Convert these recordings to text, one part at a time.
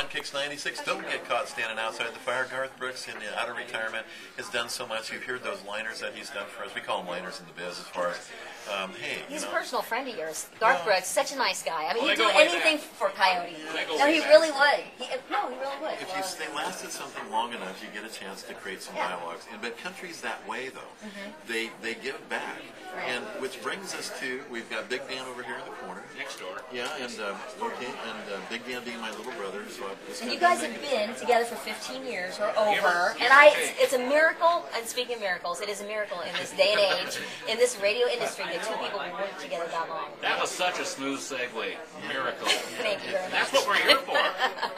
on KIX 96. Don't get caught standing outside the fire. Garth Brooks, out of retirement, has done so much. You've heard those liners that he's done for us. We call them liners in the biz as far as, hey. He's a personal friend of yours. Garth Brooks, such a nice guy. I mean, he'd do anything for Coyote. No, he really would. He really would. If they lasted something long enough, you get a chance to create some dialogues. But country's that way, though. They give back. Right. And which brings us to, we've got Big Dan over here in the corner. Next door. Yeah, and Big Dan being my little brother. So and you guys have been together for 15 years or over. And it's a miracle, and speaking of miracles, it is a miracle in this day and age, in this radio industry, that two people will work together that long. That was such a smooth segue. Miracle. Thank you very much. That's what we're here for.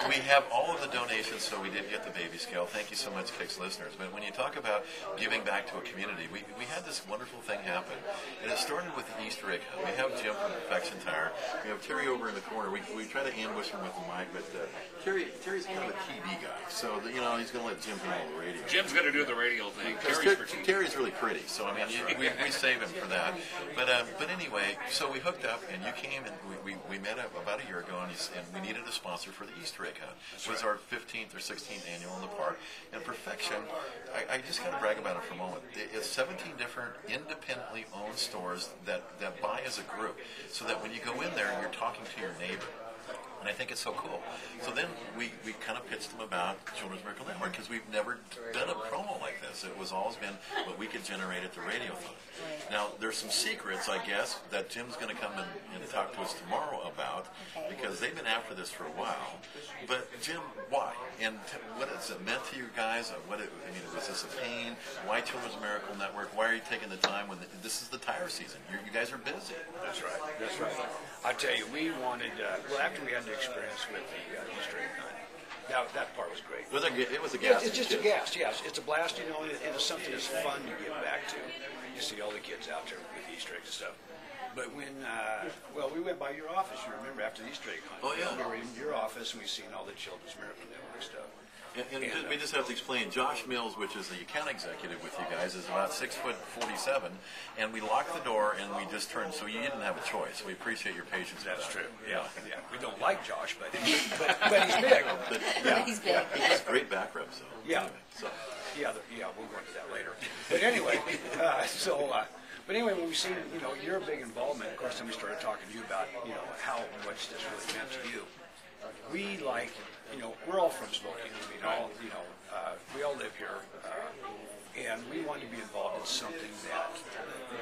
We have all of the donations, so we did get the baby scale. Thank you so much, KIX listeners. But when you talk about giving back to a community, we had this wonderful thing happen. And it started with the Easter egg hunt. We have Jim from Perfection Tire. We have Terry over in the corner. We try to ambush him with the mic, but Terry's kind of a TV guy. So, he's going to let Jim handle the radio. Jim's going to do the radio thing. Terry's really pretty, so, I mean, we save him for that. But anyway, so we hooked up, and you came, and we met up about a year ago, and we needed a sponsor for the Easter egg hunt. It was our 15th or 16th annual in the park. And Perfection, I just got to brag about it for a moment. It's 17 different independently owned stores that buy as a group, so that when you go in there, you're talking to your neighbor. And I think it's so cool. So then we kind of pitched them about Children's Miracle Network, because we've never done a promo like this. It was always been what we could generate at the Radiothon. Now, there's some secrets, I guess, that Jim's going to come and talk to us tomorrow about, because they've been after this for a while. But, Jim, why? And what has it meant to you guys? Was this a pain? Why Children's Miracle Network? Why are you taking the time when this is the tire season? You guys are busy. That's right. That's right. I tell you, we wanted, after we had the experience with the Easter egg hunt, that part was great. It was a gas. It's just a gas, yes. It's a blast, and it's something that's fun to give back to. You see all the kids out there with Easter eggs and stuff. But when, we went by your office, you remember, after the Easter egg hunt. Oh, yeah. We were in your office, and we seen all the Children's Miracle Network stuff. And we just have to explain, Josh Mills, which is the account executive with you guys, is about 6'47", and we locked the door and we just turned, so you didn't have a choice. We appreciate your patience. That's true. Yeah. We don't like Josh, but he's big. He's big. He has great back rubs, though. Yeah. Anyway, We'll go into that later. But anyway, But anyway, when we seen, your big involvement, of course, then we started talking to you about, how much this really meant to you. We we're all from Smoky. We all live here, and we want to be involved in something that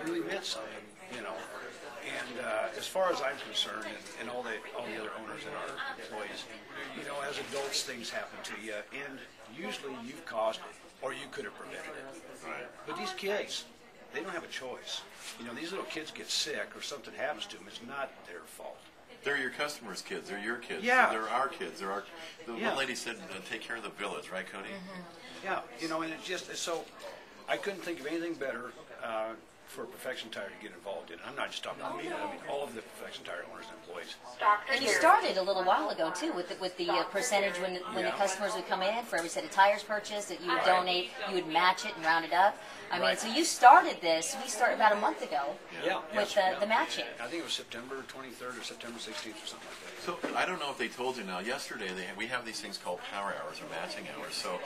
really meant something, And as far as I'm concerned, and all the other owners and our employees, as adults, things happen to you, and usually you've caused it, or you could have prevented it. Right. But these kids, they don't have a choice. These little kids get sick or something happens to them. It's not their fault. they're your customers' kids. They're your kids. Yeah. They're our kids. The one lady said, take care of the village, right, Cody? Mm-hmm. Yeah, and it's just, so I couldn't think of anything better for Perfection Tire to get involved in. I'm not just talking about me. I mean, all of the Perfection Tire owners and employees. And you started a little while ago too with the percentage when the customers would come in for every set of tires purchased that you would donate, you would match it and round it up. I mean, so you started this. We started about a month ago with the matching. I think it was September 23rd or September 16th or something like that. So I don't know if they told you now. Yesterday we have these things called power hours or matching hours. So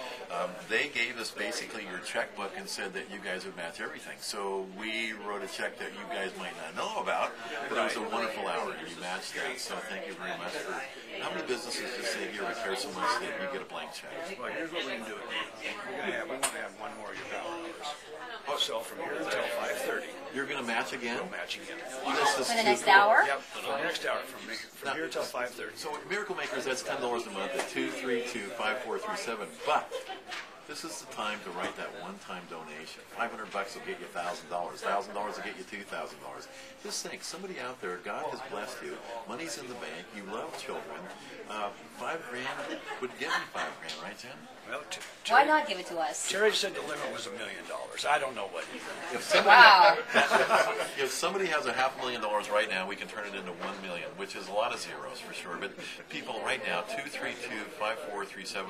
they gave us basically your checkbook and said that you guys would match everything. So we wrote a check that you guys might not know about, but it was a wonderful hour and you matched that. So thank you very much for. How many businesses just say here we care so much that you get a blank check? Well, here's what we can do. We're going to have one more of your power hours. So from here until 5:30. You're going to match again? We'll match again. For the next hour? Yep, for the next hour. From here until 5:30. So Miracle Makers, that's $10 a month at 232-5437. But this is the time to write that one-time donation. $500 will get you $1,000. $1,000 will get you $2,000. Just think, somebody out there, God has blessed you. Money's in the bank. You love children. $5,000 would give you $5,000, right, Jen? Well, why not give it to us? Terry said the limit was $1 million. I don't know what. If somebody has $500,000 right now, we can turn it into $1 million, which is a lot of zeros for sure. But people, right now, 232-5437.